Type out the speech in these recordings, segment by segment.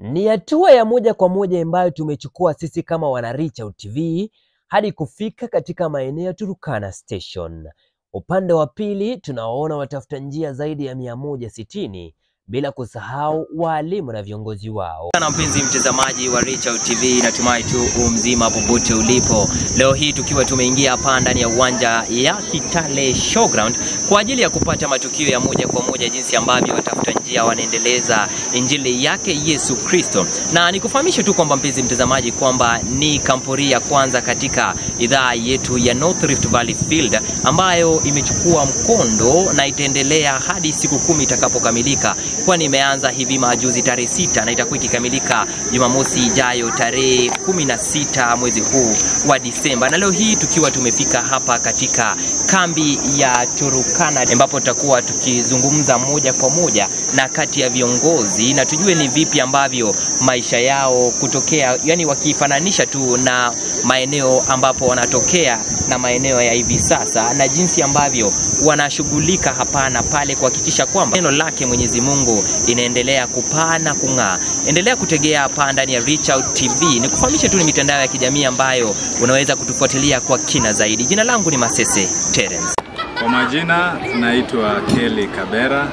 Ni hatua ya moja kwa moja ambayo tumechukua sisi kama wana Reach Out TV hadi kufika katika maeneo ya Turkana Station. Upande wa pili tunaona watafuta njia zaidi ya 160 bila kusahau walimu na viongozi wao. Na mpenzi mtazamaji wa Reach Out TV, natumai tu mzima popote ulipo. Leo hii tukiwa tumeingia hapa ndani ya uwanja ya Kitale Showground kwa ajili ya kupata matukio ya moja kwa moja jinsi ambavyo watafuta njia wanaendeleza injili yake Yesu Kristo. Na nikufahamishe tu kwamba mpenzi mtazamaji kwamba ni kampuni ya kwanza katika idhaa yetu ya North Rift Valley Field ambayo imechukua mkondo na itaendelea hadi siku 10 itakapokamilika, kwani imeanza hivi majuzi tarehe 6 na itakuwa ikikamilika Jumamosi ijayo tarehe 16 mwezi huu wa Disemba. Na leo hii tukiwa tumefika hapa katika kambi ya Turkana ambapo tutakuwa tukizungumza moja kwa moja na kati ya viongozi na tujue ni vipi ambavyo maisha yao kutokea, yani wakifananisha tu na maeneo ambapo wanatokea na maeneo ya hivi sasa, na jinsi ambavyo wanashughulika hapa na pale kuhakikisha kwamba neno lake Mwenyezi Mungu inaendelea kupaa na kung'aa. Endelea kutegea hapa ndani ya Reach Out TV. Nikufahamishe tu ni mitandao ya kijamii ambayo unaweza kutufuatilia kwa kina zaidi. Jina langu ni Masese Terence. Kwa majina naitwa Kelly Kabera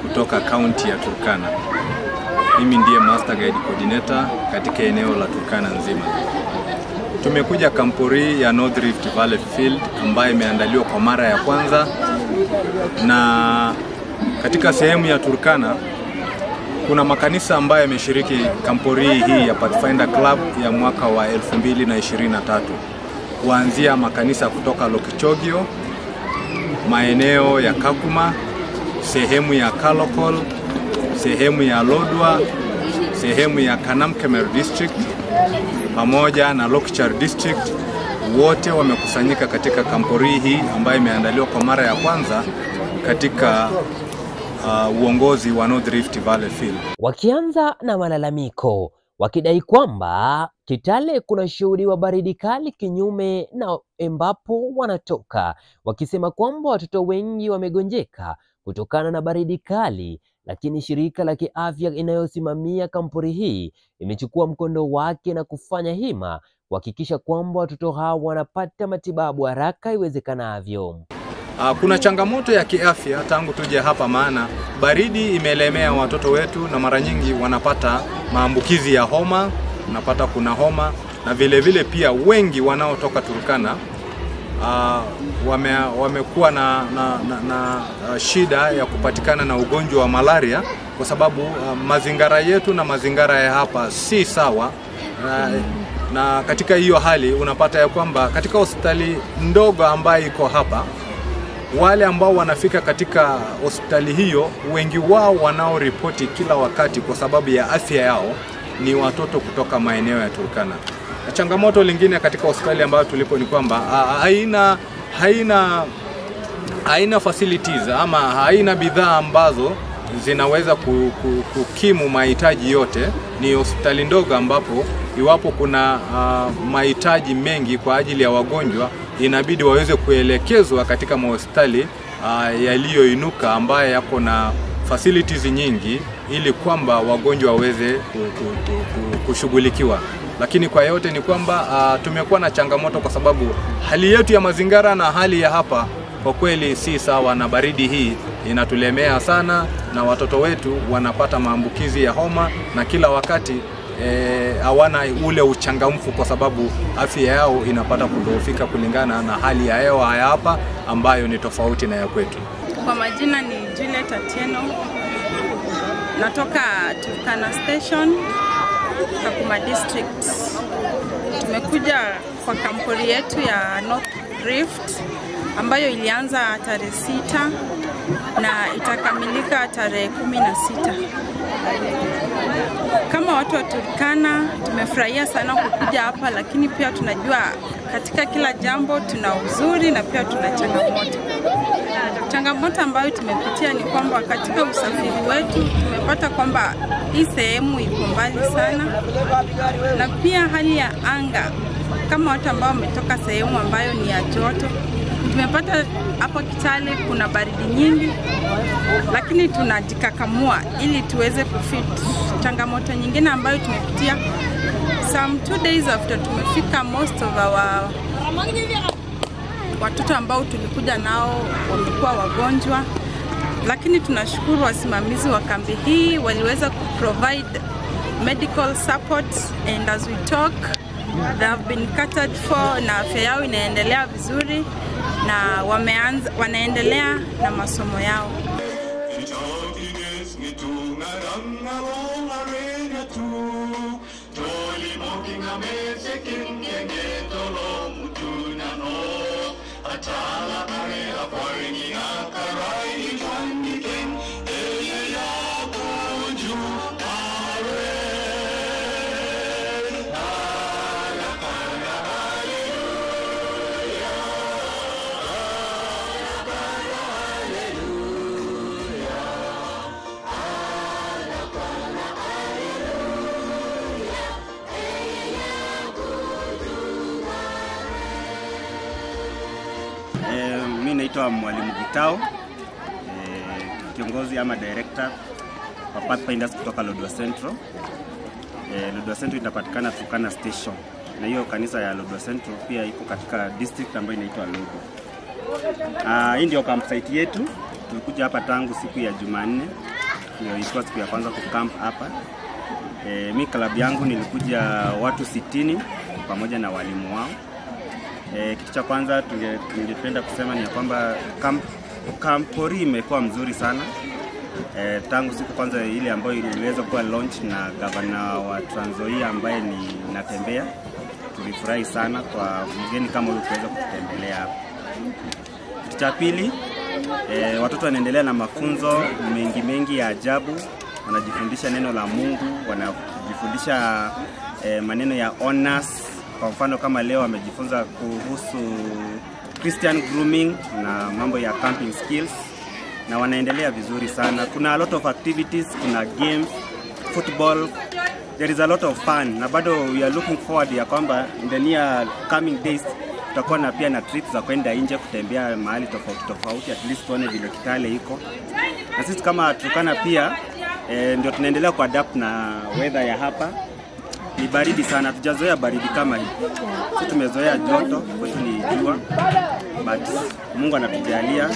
kutoka kaunti ya Turkana. Mimi ndiye Master Guide Coordinator katika eneo la Turkana nzima. Tumekuja kampuni ya North Rift Valley Field ambayo imeandaliwa kwa mara ya kwanza, na katika sehemu ya Turkana kuna makanisa ambayo yameshiriki kampuni hii ya Pathfinder Club ya mwaka wa 2023. Kuanzia makanisa kutoka Lokichogio, maeneo ya Kakuma, sehemu ya Kalokol, sehemu ya Lodwa, sehemu ya Kanamkemer District pamoja na Lokichar District. Wote wamekusanyika katika kampuni hii ambayo imeandaliwa kwa mara ya kwanza katika uongozi wa North Rift Valley Field. Wakianza na malalamiko wakidai kwamba Kitale kuna shuhudiwa baridi kali kinyume na ambapo wanatoka, wakisema kwamba watoto wengi wamegonjeka kutokana na baridi kali, lakini shirika la kiafya inayosimamia kampuni hii imechukua mkondo wake na kufanya hima kuhakikisha kwamba watoto hao wanapata matibabu haraka iwezekanavyo. Kuna changamoto ya kiafya tangu tuje hapa, maana baridi imelemea watoto wetu na mara nyingi wanapata maambukizi ya homa, unapata kuna homa, na vile vile pia wengi wanaotoka Turkana wamekuwa na shida ya kupatikana na ugonjwa wa malaria kwa sababu mazingara yetu na mazingara ya hapa si sawa. Na katika hiyo hali unapata ya kwamba katika hospitali ndogo ambayo iko hapa, wale ambao wanafika katika hospitali hiyo, wengi wao wanaoripoti kila wakati kwa sababu ya afya yao ni watoto kutoka maeneo ya Turkana. Na changamoto lingine katika hospitali ambayo tulipo ni kwamba haina facilities ama haina bidhaa ambazo zinaweza kukimu mahitaji yote. Ni hospitali ndogo ambapo iwapo kuna mahitaji mengi kwa ajili ya wagonjwa, inabidi waweze kuelekezwa katika hospitali yaliyoinuka ambayo yako na facilities nyingi ili kwamba wagonjwa waweze kushughulikiwa. Lakini kwa yote ni kwamba tumekuwa na changamoto kwa sababu hali yetu ya mazingara na hali ya hapa kwa kweli si sawa, na baridi hii inatulemea sana na watoto wetu wanapata maambukizi ya homa na kila wakati hawana ule uchangamfu kwa sababu afya yao inapata kudhoofika kulingana na hali ya hewa ya hapa ambayo ni tofauti na ya kwetu. Kwa majina ni Juliet Atieno, natoka Turkana Station, Kakuma District. Tumekuja kwa kampuni yetu ya North Rift ambayo ilianza tarehe 6 na itakamilika tarehe 16. Kama watu wa Turkana tumefurahia sana kukuja hapa, lakini pia tunajua katika kila jambo tuna uzuri na pia tuna changamoto. Changamoto ambayo tumepitia ni kwamba katika usafiri wetu tumepata kwamba hii sehemu iko mbali sana, na pia hali ya anga kama watu ambao wametoka sehemu ambayo ni ya joto, Tumepata hapa Kitale kuna baridi nyingi, lakini tunajikakamua ili tuweze kufit changamoto nyingine ambayo tumepitia. Some 2 days after tumefika, most of our watoto ambao tulikuja nao wamekuwa wagonjwa, lakini tunashukuru wasimamizi wa kambi hii waliweza kuprovide medical support, and as we talk they have been catered for na afya yao inaendelea vizuri na wanaendelea na masomo yao. Mimi naitwa Mwalimu Gitao, kiongozi ama director wa Pathfinders kutoka Lodwar Central. Lodwar Central inapatikana Turkana Station, na hiyo kanisa ya Lodwar Central pia iko katika district ambayo inaitwa Lodwar. Hii ndio campsite yetu. Tulikuja hapa tangu siku ya Jumanne, ndio ilikuwa siku ya kwanza kucamp hapa. Mimi club yangu nilikuja watu 60 pamoja na walimu wao. Kitu cha kwanza tungependa kusema ni kwamba kampori imekuwa mzuri sana. Tangu siku kwanza ile ambayo iliweza kuwa launch na governor wa Trans Nzoia ambaye ni Natembea, tulifurahi sana kwa mgeni kama huyu kuweza kutembelea hapa. Kitu cha pili, watoto wanaendelea na mafunzo mengi ya ajabu. Wanajifundisha neno la Mungu, wanajifundisha maneno ya honors. Kwa mfano kama leo wamejifunza kuhusu Christian grooming na mambo ya camping skills, na wanaendelea vizuri sana. Kuna a lot of activities, kuna games, football, there is a lot of fun, na bado we are looking forward ya kwamba in the near coming days tutakuwa na pia na trips za kwenda nje kutembea mahali tofauti, at least tuone vile Kitale iko. Na sisi kama Turkana pia ndio tunaendelea kuadapt na weather ya hapa. Ni baridi sana, tujazoea baridi kama hii. Sisi tumezoea joto, kwetu ni jua. But Mungu anatujalia,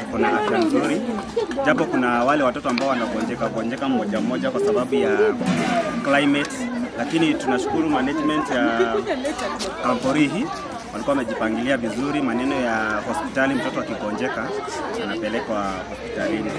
tuko na afya nzuri. Japo kuna wale watoto ambao wanagonjeka mmoja kwa sababu ya climate, lakini tunashukuru management ya kampori hii walikuwa wamejipangilia vizuri. Maneno ya hospitali, mtoto akigonjeka anapelekwa hospitalini.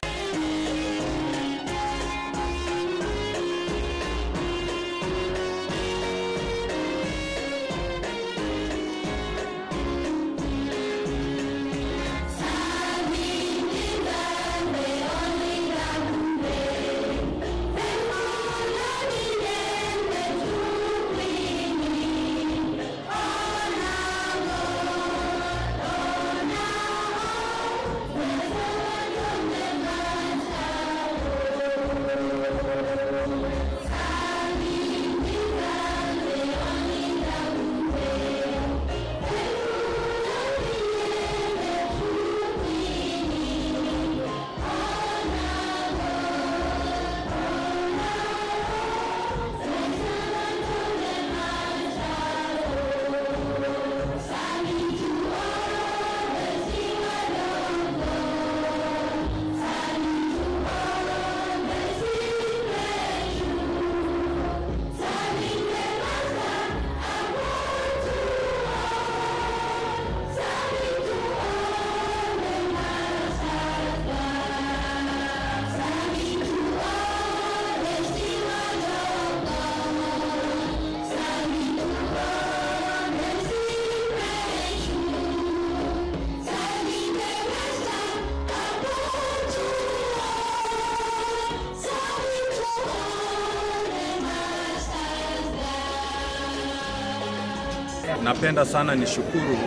Napenda sana nishukuru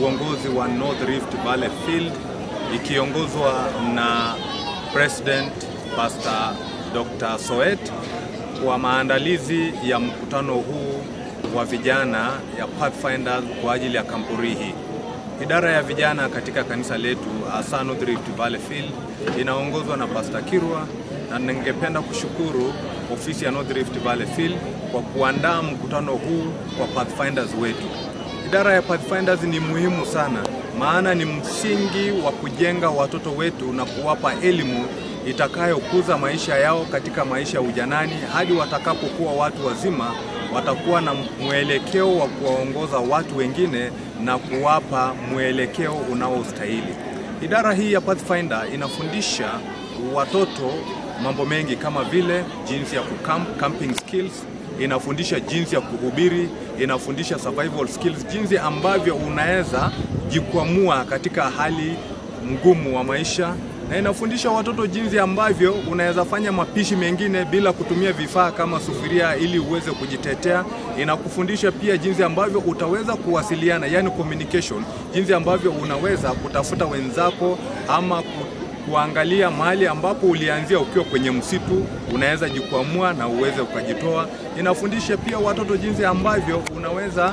uongozi wa North Rift Valley Field ikiongozwa na President Pastor Dr. Soet kwa maandalizi ya mkutano huu wa vijana ya Pathfinders kwa ajili ya kampuni hii. Idara ya vijana katika kanisa letu hasa North Rift Valley Field inaongozwa na Pastor Kirwa, na ningependa kushukuru ofisi ya North Rift Valley Field kwa kuandaa mkutano huu kwa Pathfinders wetu. Idara ya Pathfinders ni muhimu sana, maana ni msingi wa kujenga watoto wetu na kuwapa elimu itakayokuza maisha yao katika maisha ya ujanani hadi watakapokuwa watu wazima, watakuwa na mwelekeo wa kuwaongoza watu wengine na kuwapa mwelekeo unaostahili. Idara hii ya Pathfinder inafundisha watoto mambo mengi kama vile jinsi ya camping skills, inafundisha jinsi ya kuhubiri, inafundisha survival skills, jinsi ambavyo unaweza jikwamua katika hali ngumu wa maisha, na inafundisha watoto jinsi ambavyo unaweza fanya mapishi mengine bila kutumia vifaa kama sufuria ili uweze kujitetea. Inakufundisha pia jinsi ambavyo utaweza kuwasiliana, yani communication, jinsi ambavyo unaweza kutafuta wenzako ama kuangalia mahali ambapo ulianzia ukiwa kwenye msitu, unaweza jikwamua na uweze ukajitoa. Inafundisha pia watoto jinsi ambavyo unaweza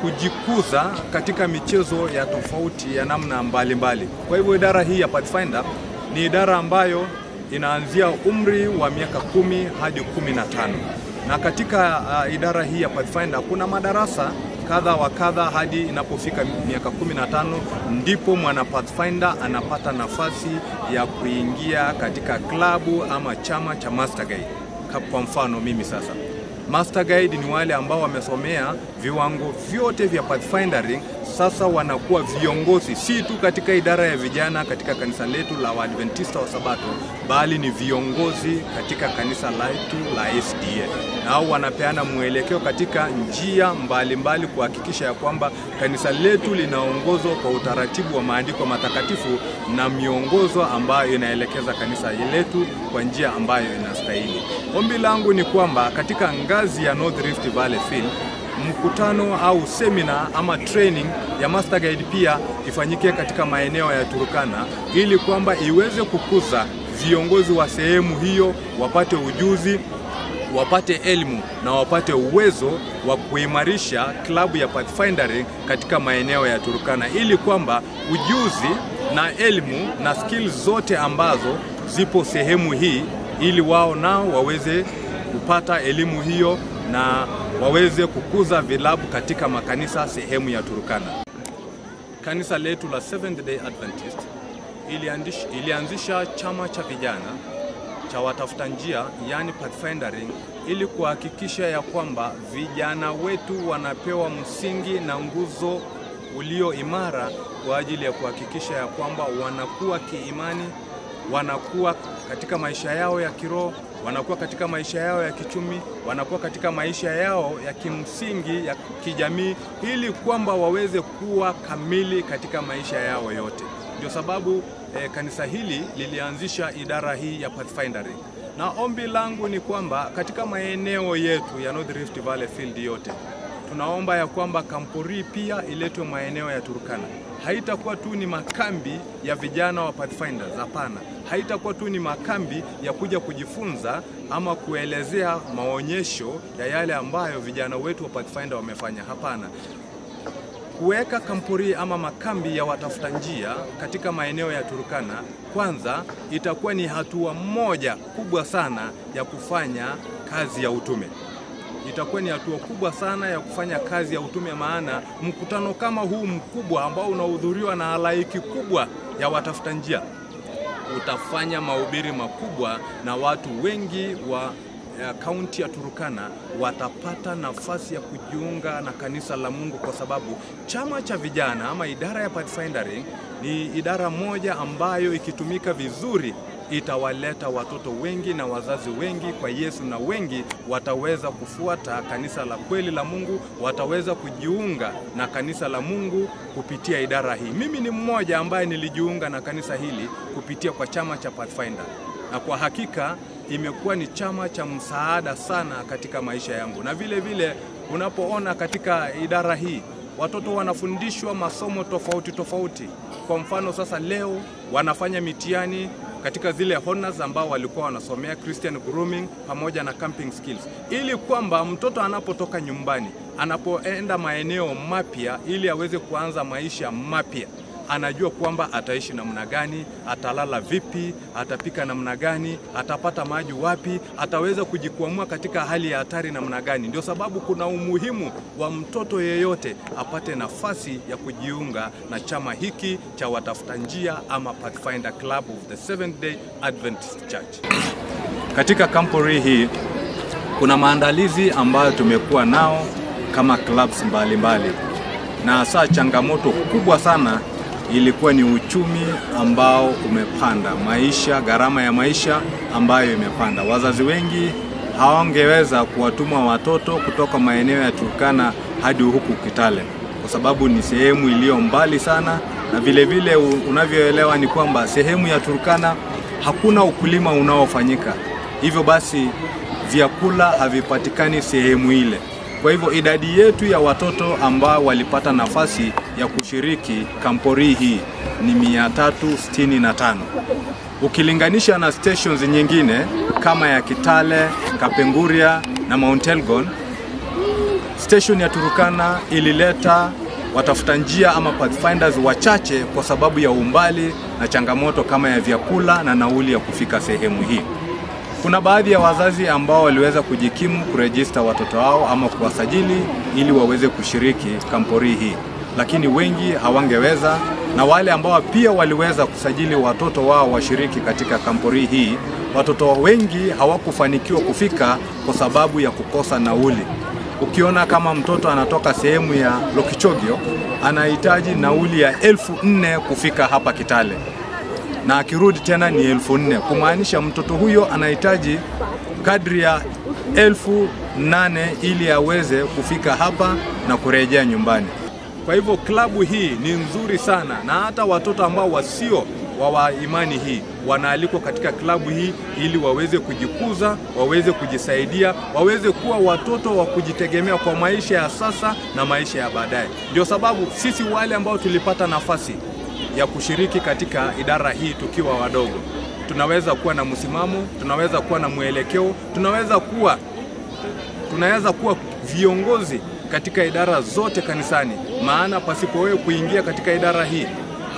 kujikuza katika michezo ya tofauti ya namna mbalimbali. Kwa hivyo idara hii ya Pathfinder ni idara ambayo inaanzia umri wa miaka 10 hadi 15. Na katika idara hii ya Pathfinder kuna madarasa kadha wa kadha hadi inapofika miaka 15 ndipo mwana Pathfinder anapata nafasi ya kuingia katika klabu ama chama cha Master Guide. Kwa mfano mimi sasa, Master Guide ni wale ambao wamesomea viwango vyote vya Pathfindering, sasa wanakuwa viongozi si tu katika idara ya vijana katika kanisa letu la Waadventista wa Sabato, bali ni viongozi katika kanisa letu la SDA. Nao wanapeana mwelekeo katika njia mbalimbali kuhakikisha ya kwamba kanisa letu linaongozwa kwa utaratibu wa maandiko matakatifu na miongozo ambayo inaelekeza kanisa letu kwa njia ambayo inastahili. Ombi langu ni kwamba katika ngazi ya North Rift Valley Field, mkutano au seminar ama training ya Master Guide pia ifanyike katika maeneo ya Turkana ili kwamba iweze kukuza viongozi wa sehemu hiyo, wapate ujuzi, wapate elimu na wapate uwezo wa kuimarisha klabu ya Pathfindering katika maeneo ya Turkana, ili kwamba ujuzi na elimu na skills zote ambazo zipo sehemu hii, ili wao nao waweze kupata elimu hiyo na waweze kukuza vilabu katika makanisa sehemu ya Turkana. Kanisa letu la Seventh Day Adventist ilianzisha chama cha vijana cha watafuta njia, yani Pathfindering, ili kuhakikisha ya kwamba vijana wetu wanapewa msingi na nguzo ulio imara kwa ajili ya kuhakikisha ya kwamba wanakuwa kiimani, wanakuwa katika maisha yao ya kiroho, wanakuwa katika maisha yao ya kichumi, wanakuwa katika maisha yao ya kimsingi ya kijamii, ili kwamba waweze kuwa kamili katika maisha yao yote. Ndio sababu kanisa hili lilianzisha idara hii ya Pathfindering. Na ombi langu ni kwamba katika maeneo yetu ya North Rift Valley Field yote, tunaomba ya kwamba kampuni pia iletwe maeneo ya Turkana. Haitakuwa tu ni makambi ya vijana wa Pathfinders, hapana. Haitakuwa tu ni makambi ya kuja kujifunza ama kuelezea maonyesho ya yale ambayo vijana wetu wa Pathfinder wamefanya, hapana. Kuweka kampuni ama makambi ya watafuta njia katika maeneo ya Turkana, kwanza itakuwa ni hatua moja kubwa sana ya kufanya kazi ya utume. Itakuwa ni hatua kubwa sana ya kufanya kazi ya utume, maana mkutano kama huu mkubwa ambao unahudhuriwa na halaiki kubwa ya watafuta njia utafanya mahubiri makubwa, na watu wengi wa kaunti ya Turkana watapata nafasi ya kujiunga na kanisa la Mungu, kwa sababu chama cha vijana ama idara ya Pathfindering ni idara moja ambayo ikitumika vizuri itawaleta watoto wengi na wazazi wengi kwa Yesu, na wengi wataweza kufuata kanisa la kweli la Mungu, wataweza kujiunga na kanisa la Mungu kupitia idara hii. Mimi ni mmoja ambaye nilijiunga na kanisa hili kupitia kwa chama cha Pathfinder, na kwa hakika imekuwa ni chama cha msaada sana katika maisha yangu. Na vile vile unapoona katika idara hii watoto wanafundishwa masomo tofauti tofauti. Kwa mfano sasa leo wanafanya mitihani katika zile honors ambao walikuwa wanasomea Christian grooming pamoja na camping skills, ili kwamba mtoto anapotoka nyumbani, anapoenda maeneo mapya ili aweze kuanza maisha mapya, anajua kwamba ataishi namna gani, atalala vipi, atapika namna gani, atapata maji wapi, ataweza kujikwamua katika hali ya hatari namna gani. Ndio sababu kuna umuhimu wa mtoto yeyote apate nafasi ya kujiunga na chama hiki cha watafuta njia ama Pathfinder Club of the Seventh Day Adventist Church. Katika kampuni hii kuna maandalizi ambayo tumekuwa nao kama clubs mbalimbali, na hasa changamoto kubwa sana ilikuwa ni uchumi ambao umepanda, gharama ya maisha ambayo imepanda. Wazazi wengi hawangeweza kuwatuma watoto kutoka maeneo ya Turkana hadi huku Kitale, kwa sababu ni sehemu iliyo mbali sana, na vile vile unavyoelewa ni kwamba sehemu ya Turkana hakuna ukulima unaofanyika. Hivyo basi vyakula havipatikani sehemu ile. Kwa hivyo idadi yetu ya watoto ambao walipata nafasi ya kushiriki kampuni hii ni 365. Ukilinganisha na stations nyingine kama ya Kitale, Kapenguria na Mount Elgon, station ya Turkana ilileta watafuta njia ama pathfinders wachache kwa sababu ya umbali na changamoto kama ya vyakula na nauli ya kufika sehemu hii. Kuna baadhi ya wazazi ambao waliweza kujikimu kurejista watoto wao ama kuwasajili ili waweze kushiriki kampuni hii, lakini wengi hawangeweza, na wale ambao pia waliweza kusajili watoto wao washiriki katika kampuni hii, watoto wengi hawakufanikiwa kufika kwa sababu ya kukosa nauli. Ukiona kama mtoto anatoka sehemu ya Lokichogio, anahitaji nauli ya 4,000 kufika hapa Kitale, na akirudi tena ni 4,000, kumaanisha mtoto huyo anahitaji kadri ya 8,000 ili aweze kufika hapa na kurejea nyumbani. Kwa hivyo klabu hii ni nzuri sana, na hata watoto ambao wasio wa imani hii wanaalikwa katika klabu hii ili waweze kujikuza, waweze kujisaidia, waweze kuwa watoto wa kujitegemea kwa maisha ya sasa na maisha ya baadaye. Ndio sababu sisi wale ambao tulipata nafasi ya kushiriki katika idara hii tukiwa wadogo, tunaweza kuwa na msimamo, tunaweza kuwa na mwelekeo, tunaweza kuwa viongozi katika idara zote kanisani. Maana pasipo wewe kuingia katika idara hii,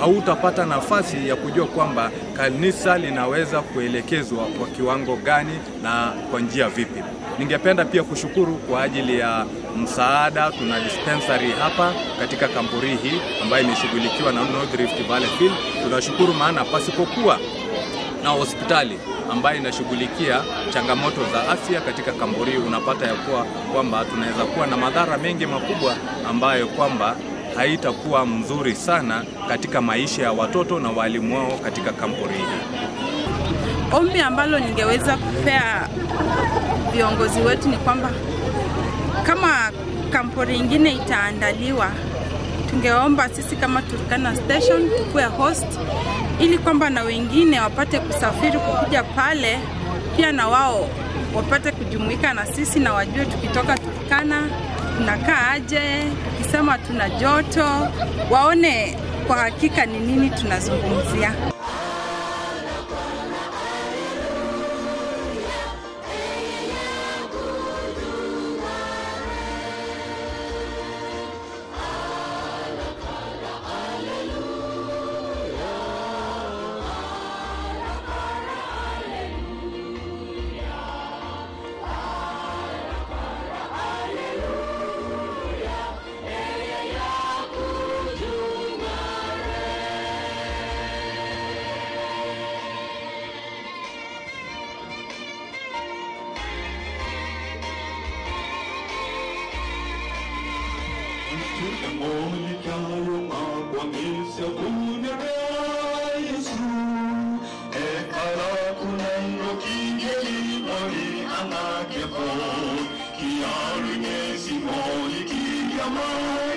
hautapata nafasi ya kujua kwamba kanisa linaweza kuelekezwa kwa kiwango gani na kwa njia vipi. Ningependa pia kushukuru kwa ajili ya msaada. Tuna dispensary hapa katika kampuni hii ambayo imeshughulikiwa na North Rift Valley Field. Tunashukuru, maana pasipokuwa na hospitali ambayo inashughulikia changamoto za afya katika kampuni, unapata ya kwamba tunaweza kuwa na madhara mengi makubwa ambayo kwamba haitakuwa mzuri sana katika maisha ya watoto na walimu wao katika kampuni hii. Ombi ambalo ningeweza kupea viongozi wetu ni kwamba kama kampuni nyingine itaandaliwa, tungeomba sisi kama Turkana Station tukue host, ili kwamba na wengine wapate kusafiri kukuja pale, pia na wao wapate kujumuika na sisi na wajue tukitoka Turkana tunakaa aje, kisema tuna joto, waone kwa hakika ni nini tunazungumzia. Kiaru Simoni Kiyama